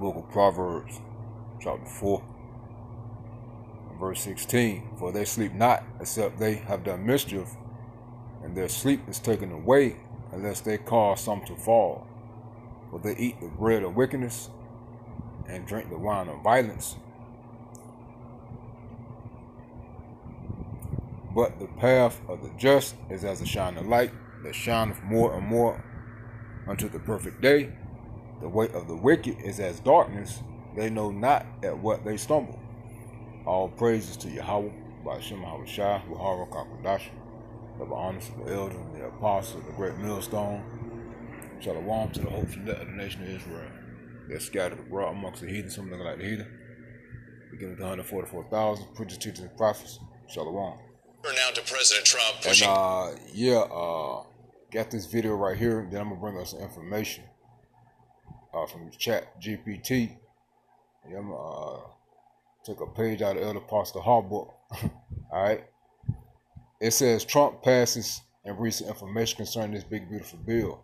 book of Proverbs, chapter 4, verse 16. For they sleep not, except they have done mischief, and their sleep is taken away, unless they cause some to fall. For they eat the bread of wickedness, and drink the wine of violence. But the path of the just is as a shining light, that shineth more and more unto the perfect day. The way of the wicked is as darkness, they know not at what they stumble. All praises to Yahweh, by Shem Shai, Wahara Kakadash. Double honors to the elders and the apostles, the great millstone. Shalom to the hopeful elect of the nation of Israel. They're scattered abroad amongst the heathen, some looking like the heathen. Beginning with 144,000, preachers, teachers, and prophets. Shalom. We're now to President Trump pushing. And got this video right here. Then I'm gonna bring us some information from the chat GPT. And I'm gonna take a page out of Elder Pastor Hall book. All right. It says Trump passes and recent information concerning this big beautiful bill.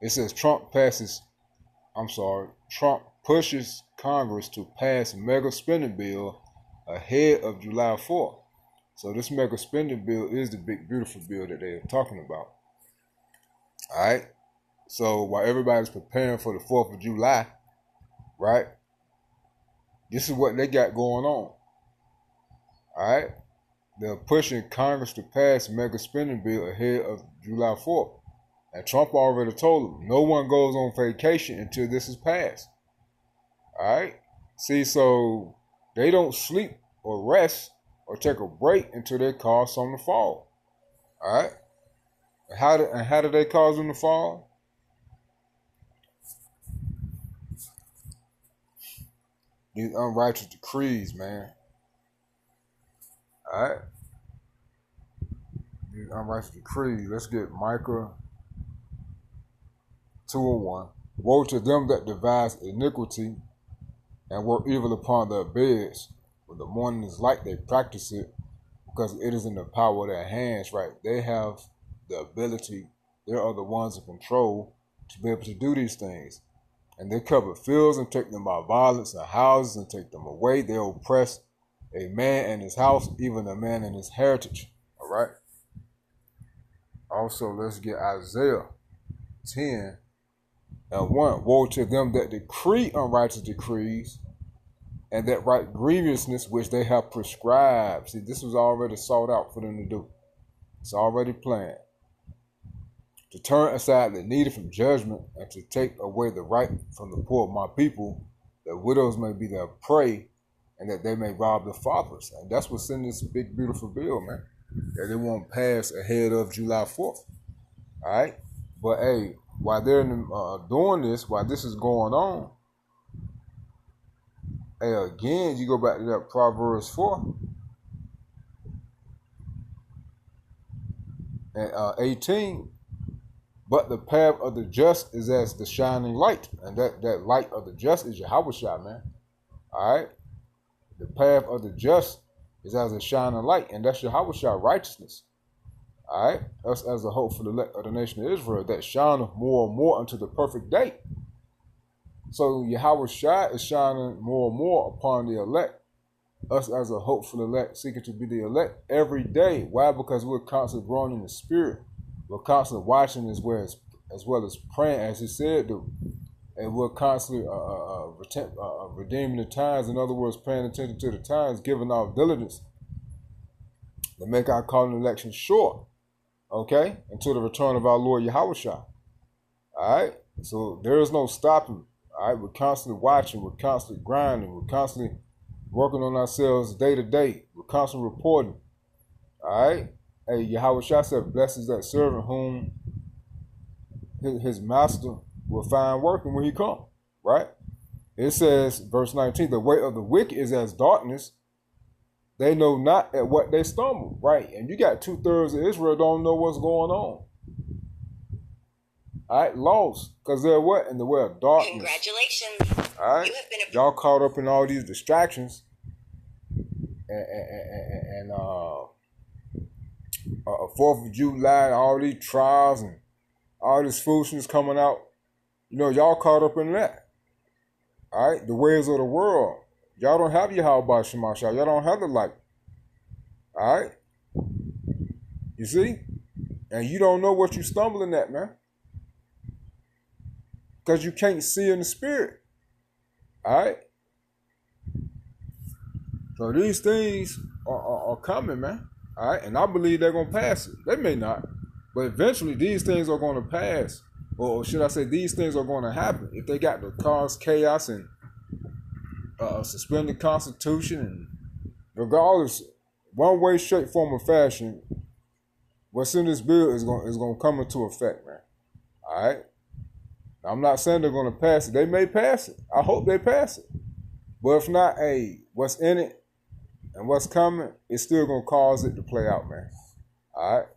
It says Trump pushes Congress to pass mega spending bill ahead of July 4th. So this mega spending bill is the big beautiful bill that they are talking about. All right. So while everybody's preparing for the 4th of July, right? This is what they got going on. All right. They're pushing Congress to pass mega spending bill ahead of July 4th. And Trump already told them, no one goes on vacation until this is passed. All right. See, so they don't sleep or rest or take a break until they cause something to fall. All right. And how do they cause them to fall? These unrighteous decrees, man. All right. These unrighteous decrees. Let's get Micah 2:1. Woe to them that devise iniquity and work evil upon their beds. When the morning is light, they practice it, because it is in the power of their hands, right? They have the ability, they are the ones in control to be able to do these things. And they cover fields and take them by violence, and houses and take them away. They oppress a man and his house, even a man and his heritage. All right. Also, let's get Isaiah 10:1. Woe to them that decree unrighteous decrees, and that write grievousness which they have prescribed. See, this was already sought out for them to do. It's already planned. To turn aside the needy from judgment, and to take away the right from the poor of my people, that widows may be their prey, and that they may rob the fathers. And that's what's in this big, beautiful bill, man, that they won't pass ahead of July 4th. All right? But, hey, while they're doing this, while this is going on, hey, again, you go back to that Proverbs 4 and 18. But the path of the just is as the shining light. And that light of the just is Yahweh Shai, man. All right? The path of the just is as a shining light. And that's Yahweh Shai righteousness. All right? Us as a hope for the elect of the nation of Israel, that shineth more and more unto the perfect day. So Yahweh Shai is shining more and more upon the elect. Us as a hopeful elect, seeking to be the elect every day. Why? Because we're constantly growing in the spirit. We're constantly watching as well as praying, as he said, and we're constantly redeeming the times. In other words, paying attention to the times, giving our diligence to make our calling and election short. Okay, until the return of our Lord Yahweh Shai. All right, so there is no stopping. All right, we're constantly watching, we're constantly grinding, we're constantly working on ourselves day to day. We're constantly reporting. All right. Hey, Yahweh Shai said, blessed is that servant whom his master will find working when he comes, right? It says, verse 19, the way of the wicked is as darkness. They know not at what they stumble, right? And you got 2/3 of Israel don't know what's going on. All right, lost, because they're what? In the way of darkness. Congratulations. All right, y'all caught up in all these distractions and 4th of July, all these trials and all this foolishness coming out. You know, y'all caught up in that. All right, the ways of the world. Y'all don't have your how about Shemasha. Y'all don't have the light. All right, you see, and you don't know what you're stumbling at, man, because you can't see in the spirit. All right, so these things are coming, man. All right, and I believe they're gonna pass it. They may not, but eventually these things are gonna pass, or should I say, these things are gonna happen if they got to cause chaos and suspend the Constitution, and regardless, one way, shape, form, or fashion, what's in this bill is gonna come into effect, man. All right. I'm not saying they're gonna pass it. They may pass it. I hope they pass it. But if not, hey, what's in it and what's coming, it's still gonna cause it to play out, man. All right.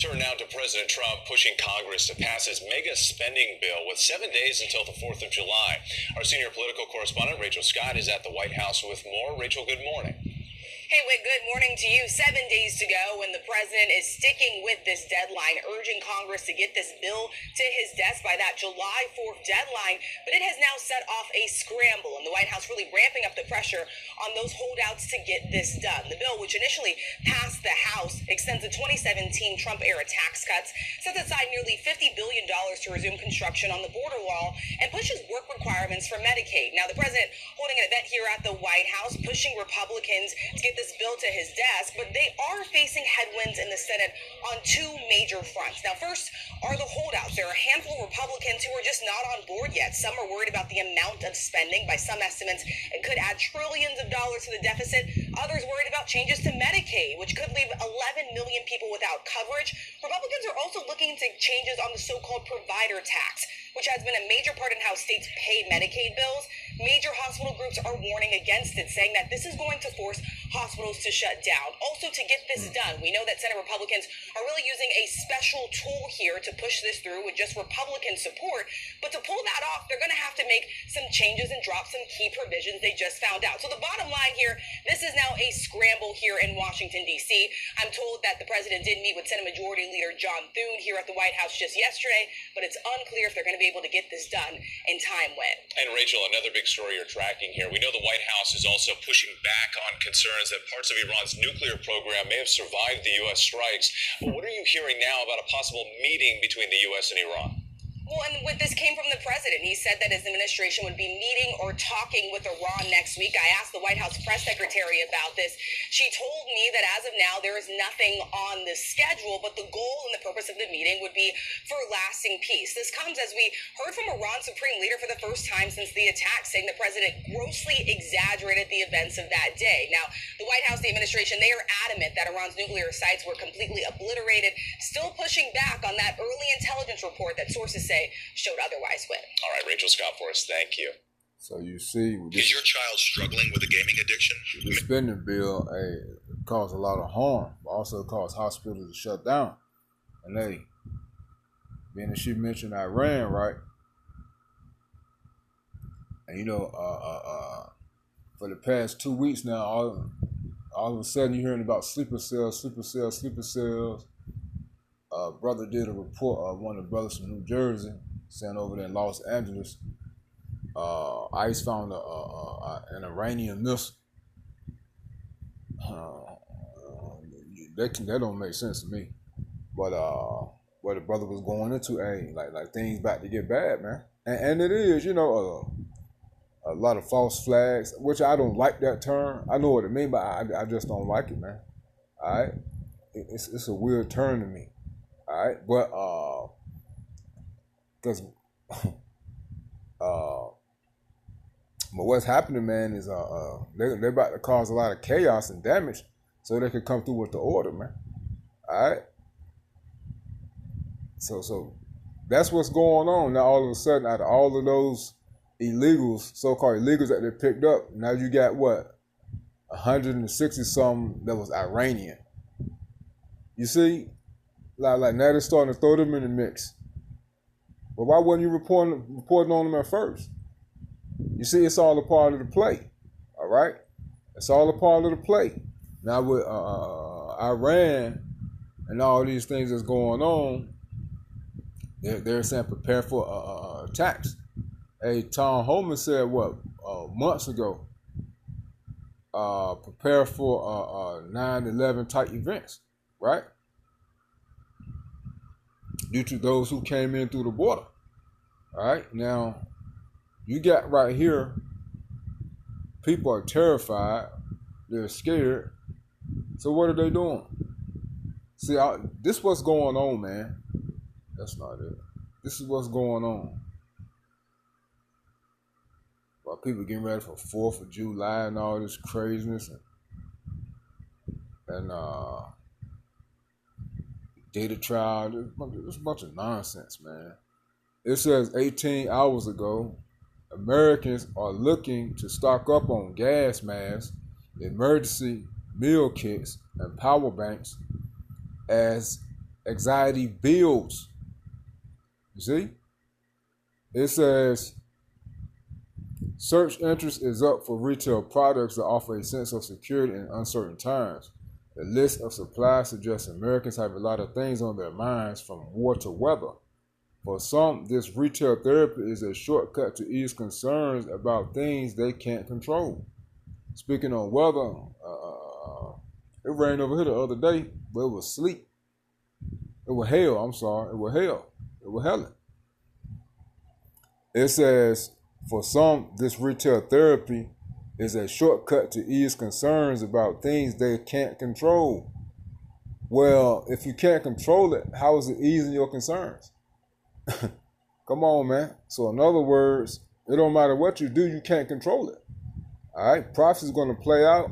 Turn now to President Trump pushing Congress to pass his mega spending bill with 7 days until the 4th of July. Our senior political correspondent, Rachel Scott, is at the White House with more. Rachel, good morning. Hey, Whit, good morning to you. 7 days to go, and the president is sticking with this deadline, urging Congress to get this bill to his desk by that July 4th deadline. But it has now set off a scramble, and the White House really ramping up the pressure on those holdouts to get this done. The bill, which initially passed the House, extends the 2017 Trump-era tax cuts, sets aside nearly $50 billion to resume construction on the border wall, and pushes work requirements for Medicaid. Now, the president holding an event here at the White House, pushing Republicans to get this bill to his desk, but they are facing headwinds in the Senate on two major fronts. Now, first are the holdouts. There are a handful of Republicans who are just not on board yet. Some are worried about the amount of spending. By some estimates, it could add trillions of dollars to the deficit. Others worried about changes to Medicaid, which could leave 11 million people without coverage. Republicans are also looking to changes on the so-called provider tax, which has been a major part in how states pay Medicaid bills. Major hospital groups are warning against it, saying that this is going to force hospitals to shut down. Also, to get this done, we know that Senate Republicans are really using a special tool here to push this through with just Republican support. But to pull that off, they're going to have to make some changes and drop some key provisions they just found out. So the bottom line here, this is now a scramble here in Washington, D.C. I'm told that the president did meet with Senate Majority Leader John Thune here at the White House just yesterday, but it's unclear if they're going to be able to get this done in time. And Rachel, another big story you're tracking here. We know the White House is also pushing back on concerns that parts of Iran's nuclear program may have survived the U.S. strikes. What are you hearing now about a possible meeting between the U.S. and Iran? Well, and with this came from the president. He said that his administration would be meeting or talking with Iran next week. I asked the White House press secretary about this. She told me that as of now, there is nothing on the schedule, but the goal and the purpose of the meeting would be for lasting peace. This comes as we heard from Iran's supreme leader for the first time since the attack, saying the president grossly exaggerated the events of that day. Now, the White House, the administration, they are adamant that Iran's nuclear sites were completely obliterated, still pushing back on that early intelligence report that sources say showed otherwise. All right, Rachel Scott for us. Thank you. So you see, Is your child struggling with a gaming addiction? the spending bill caused a lot of harm, but also caused hospitals to shut down. And being that she mentioned Iran, right? And you know, for the past 2 weeks now, all of a sudden you're hearing about sleeper cells. Brother did a report, one of the brothers from New Jersey, saying over there in Los Angeles, ICE found an Iranian missile. That don't make sense to me. But what the brother was going into, like things about to get bad, man. And it is, you know, a lot of false flags, which I don't like that term. I know what it means, but I just don't like it, man. All right, it's a weird term to me. All right, but because but what's happening, man, is they're about to cause a lot of chaos and damage, so they can come through with the order, man. All right. So that's what's going on now. All of a sudden, out of all of those illegals, so-called illegals that they picked up, now you got what, 160 something that was Iranian. You see. Like now they're starting to throw them in the mix. But why wasn't you reporting on them at first? You see, it's all a part of the play. All right? It's all a part of the play. Now with Iran and all these things that's going on, They're saying prepare for attacks. Hey, Tom Holman said what months ago? Prepare for 9/11 type events, right? Due to those who came in through the border. All right, now you got right here. People are terrified. They're scared. So what are they doing? See, this what's going on, man. That's not it. This is what's going on. While people getting ready for 4th of July and all this craziness and data trial, there's a bunch of nonsense, man. It says 18 hours ago, Americans are looking to stock up on gas masks, emergency meal kits, and power banks as anxiety builds. You see? It says search interest is up for retail products that offer a sense of security in uncertain times. The list of supplies suggests Americans have a lot of things on their minds, from war to weather. For some, this retail therapy is a shortcut to ease concerns about things they can't control. Speaking of weather, it rained over here the other day, but it was sleet. It was hail, I'm sorry. It was hail. It was hailing. It says, for some, this retail therapy is a shortcut to ease concerns about things they can't control. Well, if you can't control it, how is it easing your concerns? Come on, man. So in other words, it don't matter what you do, you can't control it. All right, prophecy is going to play out,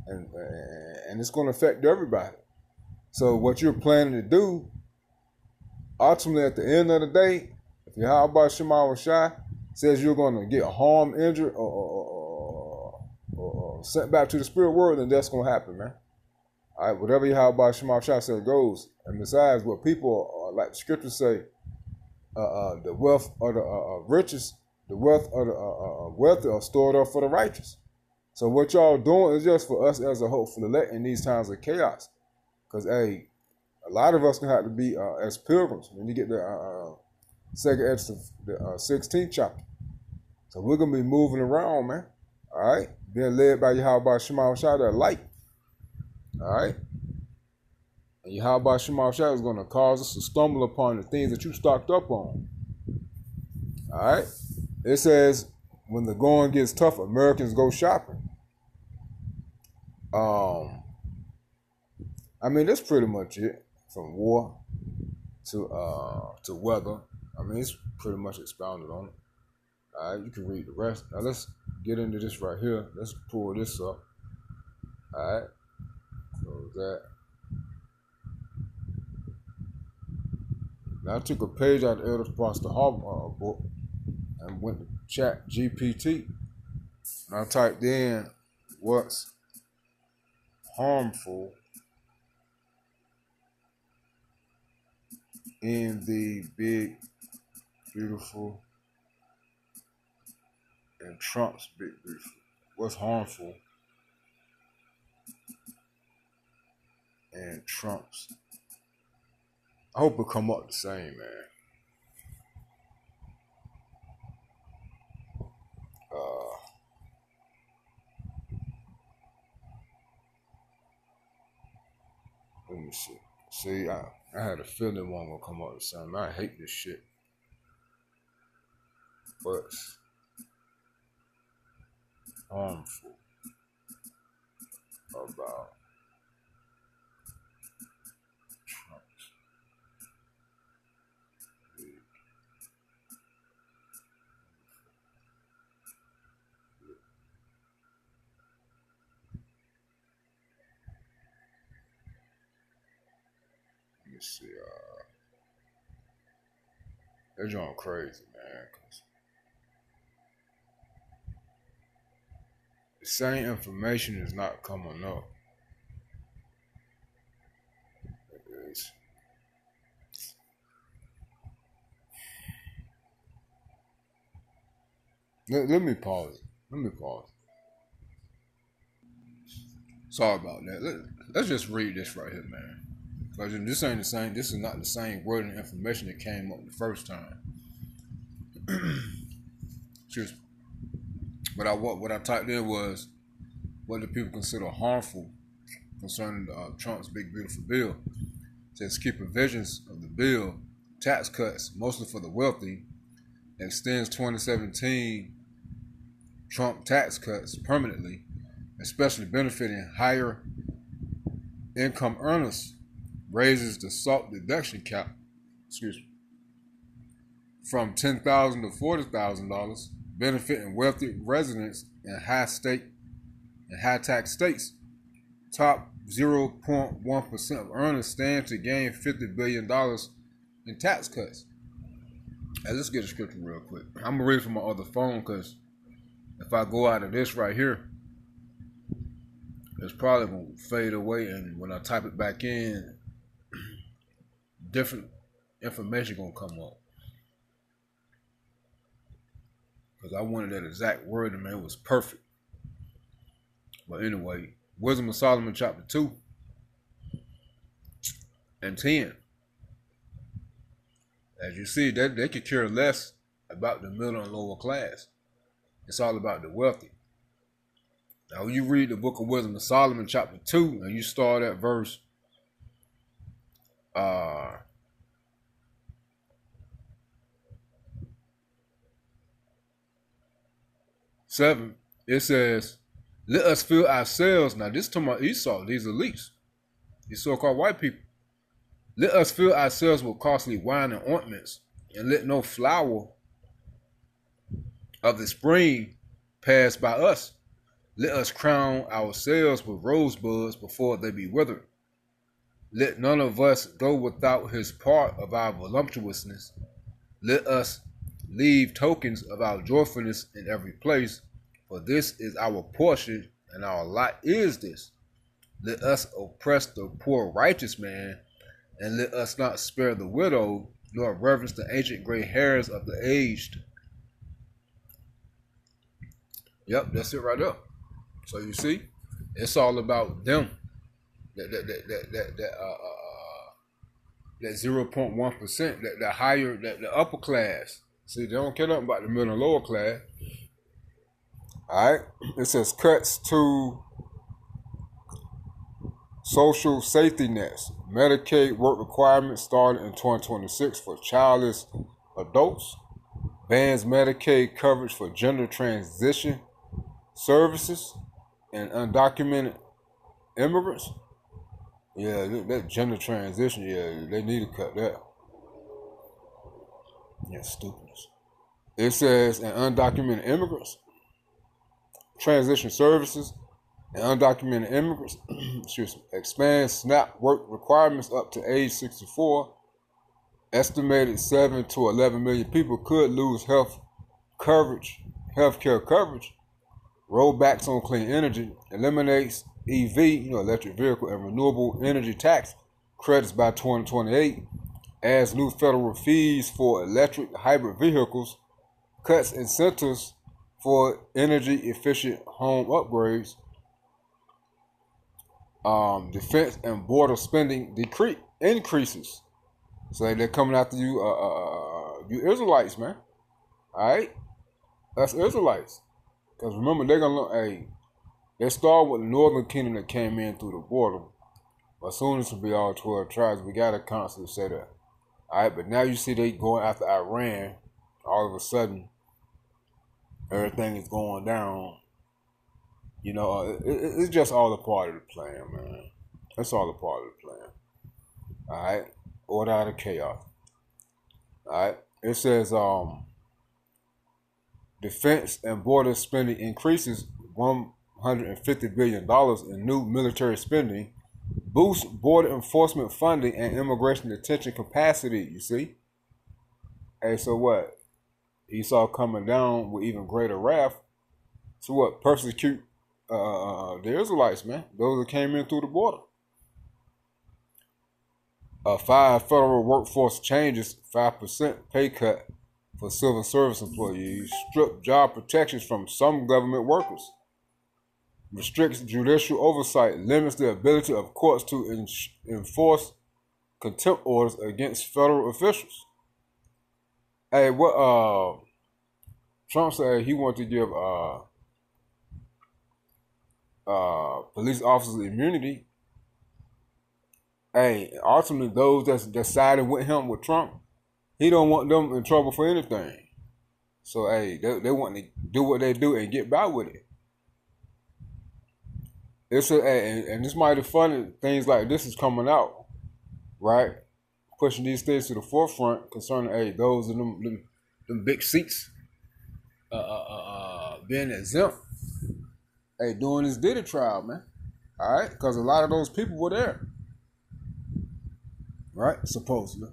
and it's going to affect everybody. So what you're planning to do, ultimately at the end of the day, if you how about Shema Shai says you're going to get harmed, injured, or sent back to the spirit world, then that's going to happen, man. All right, whatever you how about Shema Shai said goes. And besides, what people like the scriptures say, the wealth of the riches, the wealth of the wealthy are stored up for the righteous. So what y'all doing is just for us as a hopeful elect in these times of chaos. Because, hey, a lot of us gonna have to be as pilgrims when you get the second Exodus of the 16th chapter. So we're gonna be moving around, man. All right, being led by Yahweh Shema Shai, that light. All right, and Yahweh Shema Shai is gonna cause us to stumble upon the things that you stocked up on. All right, it says when the going gets tough, Americans go shopping. I mean, that's pretty much it. From war to weather. I mean, it's pretty much expounded on it. All right, you can read the rest. Now let's get into this right here. Let's pull this up. All right, close that. Now I took a page out of Elder Pastor Hall book and went to Chat GPT. And I typed in what's harmful in the big, beautiful, and Trump's big, beautiful. What's harmful and Trump's. I hope it come up the same, man. Let me see. See, I had a feeling one will come up the same. I hate this shit. But harmful about Trump's big. Let me see. They're going crazy, man. 'Cause the same information is not coming up. It is. Let me pause. Let me pause. Sorry about that. Let's just read this right here, man. But this ain't the same. This is not the same word and information that came up the first time. Excuse me. But what I typed in was what do people consider harmful concerning Trump's big beautiful bill. It says key provisions of the bill, tax cuts mostly for the wealthy, extends 2017 Trump tax cuts permanently, especially benefiting higher income earners, raises the SALT deduction cap, from $10,000 to $40,000, benefiting wealthy residents in high tax states. Top 0.1% of earners stand to gain $50 billion in tax cuts. Hey, let's get a scripture real quick. I'm gonna read it from my other phone because if I go out of this right here, it's probably gonna fade away, and when I type it back in, different information gonna come up. Because I wanted that exact word, and man, it was perfect. But anyway, Wisdom of Solomon chapter 2 and 10. As you see, they could care less about the middle and lower class. It's all about the wealthy. Now, when you read the book of Wisdom of Solomon chapter 2, and you start at verse 7, it says, let us fill ourselves. Now, this is talking about Esau, these elites, these so-called white people. Let us fill ourselves with costly wine and ointments, and let no flower of the spring pass by us. Let us crown ourselves with rosebuds before they be withered. Let none of us go without his part of our voluptuousness. Let us leave tokens of our joyfulness in every place, for this is our portion, and our lot is this. Let us oppress the poor righteous man, and let us not spare the widow, nor reverence the ancient gray hairs of the aged. Yep, that's it right up. So you see, it's all about them. That 0.1%, that higher, the upper class. See, they don't care nothing about the middle and lower class. All right, it says cuts to social safety nets. Medicaid work requirements starting in 2026 for childless adults. Bans Medicaid coverage for gender transition services and undocumented immigrants. Yeah, that gender transition, yeah, they need to cut that. Yeah, stupidness. It says, and undocumented immigrants, transition services, and undocumented immigrants, expand SNAP work requirements up to age 64. Estimated 7 to 11 million people could lose healthcare coverage. Rollbacks on clean energy, eliminates EV, electric vehicle and renewable energy tax credits by 2028, adds new federal fees for electric hybrid vehicles, cuts incentives for energy efficient home upgrades, defense and border spending increases. So they're coming after you, you Israelites, man. All right, that's Israelites. Because remember, they're gonna look. They start with the northern kingdom that came in through the border. But soon as it will be all 12 tribes, we gotta constantly say that. All right, but now you see they going after Iran. All of a sudden, everything is going down. It's just all a part of the plan, man. It's all a part of the plan. All right, order out of chaos. All right, it says defense and border spending increases $150 billion in new military spending, boosts border enforcement funding and immigration detention capacity. You see? Hey, so what? Esau coming down with even greater wrath. So what? Persecute the Israelites, man. Those that came in through the border. 5 federal workforce changes, 5% pay cut for civil service employees, strip job protections from some government workers, restricts judicial oversight, limits the ability of courts to enforce contempt orders against federal officials. Hey, what Trump said he wanted to give police officers immunity. Hey, ultimately those that's siding with him, with Trump, he don't want them in trouble for anything. So hey, they want to do what they do and get by with it. It's and this might be funny. Things like this is coming out, right? Pushing these things to the forefront concerning those in them big seats, being exempt. Hey, doing this Diddy trial, man. All right, because a lot of those people were there, right? Supposedly.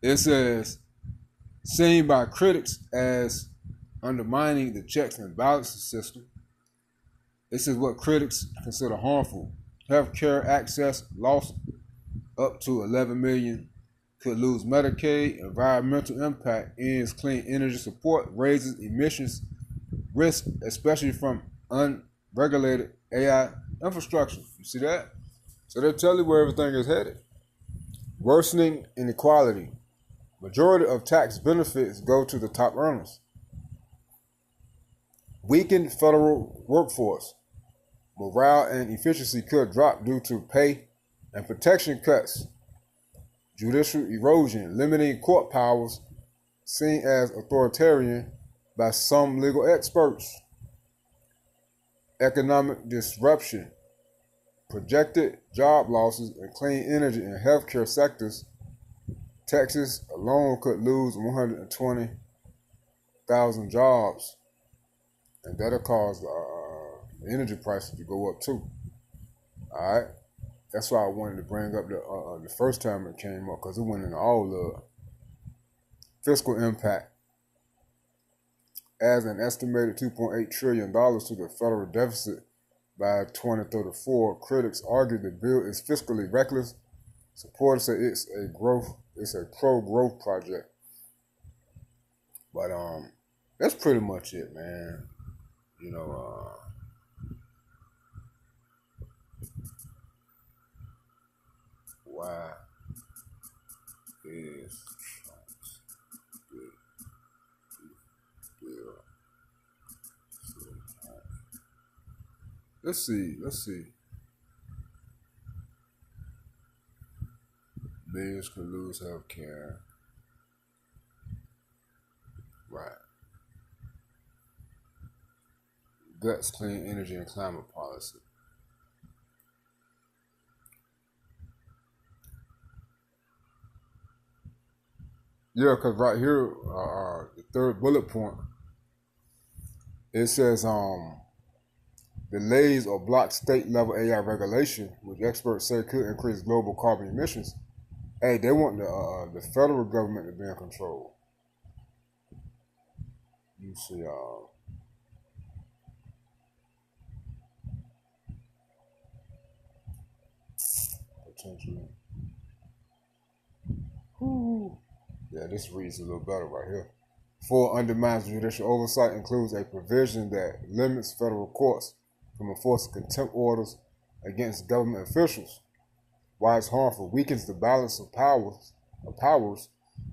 It says, seen by critics as undermining the checks and balances system. This is what critics consider harmful. Healthcare access lost up to 11 million, could lose Medicaid, environmental impact, ends clean energy support, raises emissions risk, especially from unregulated AI infrastructure. You see that? So they'll tell you where everything is headed. Worsening inequality. Majority of tax benefits go to the top earners. Weakened federal workforce. Morale and efficiency could drop due to pay and protection cuts. Judicial erosion, limiting court powers, seen as authoritarian by some legal experts. Economic disruption. Projected job losses in clean energy and healthcare sectors. Texas alone could lose 120,000 jobs, and that'll cause the energy prices to go up too. All right, that's why I wanted to bring up the first time it came up, because it went into all the fiscal impact. Adds an estimated $2.8 trillion to the federal deficit by 2034. Critics argue the bill is fiscally reckless. Supporters say it's a pro-growth project. But that's pretty much it, man. You know, why is Trump's big deal so high? Let's see. Millions could lose health care. Right. Guts, clean energy, and climate policy. Yeah, because right here, the third bullet point, it says delays or block state-level AI regulation, which experts say could increase global carbon emissions. Hey, they want the federal government to be in control. You see, potentially. Yeah, this reads a little better right here. Full undermines judicial oversight, includes a provision that limits federal courts from enforcing contempt orders against government officials. Why it's harmful, weakens the balance of powers,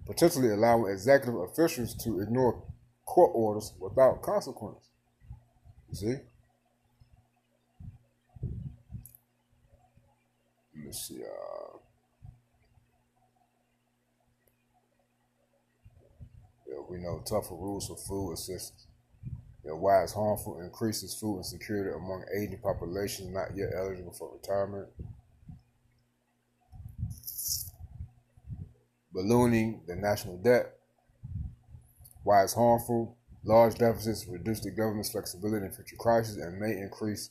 potentially allowing executive officials to ignore court orders without consequence. You see? Let me see. We know tougher rules for food assistance. Why it's harmful, increases food insecurity among aging populations not yet eligible for retirement. Ballooning the national debt. Why it's harmful, large deficits reduce the government's flexibility in future crises and may increase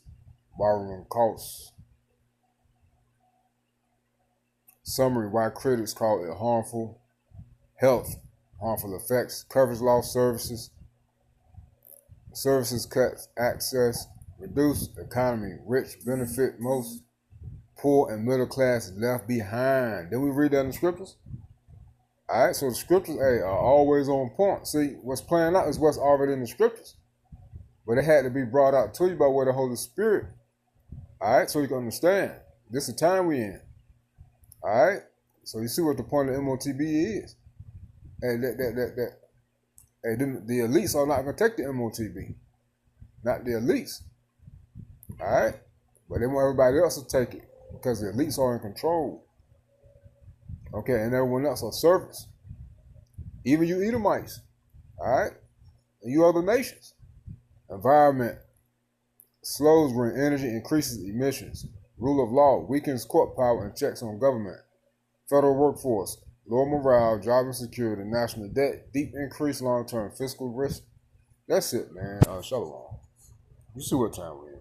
borrowing costs. Summary, why critics call it harmful. Health, harmful effects, coverage loss, services cuts, access, reduce economy, rich benefit most, poor and middle class left behind. Did we read that in the scriptures? All right, so the scriptures are always on point. See, what's playing out is what's already in the scriptures. But it had to be brought out to you by way of the Holy Spirit. All right, so you can understand. This is the time we in. All right. So you see what the point of MOTB is. And the elites are not going to take the MOTB. Not the elites. All right. But they want everybody else to take it because the elites are in control. Okay. And everyone else are servants. Even you Edomites. All right. And you other nations. Environment slows green energy, increases emissions. Rule of law weakens court power and checks on government. Federal workforce, lower morale, job insecurity, national debt, deep increased long-term fiscal risk. That's it, man. Shalom. You see what time we're in.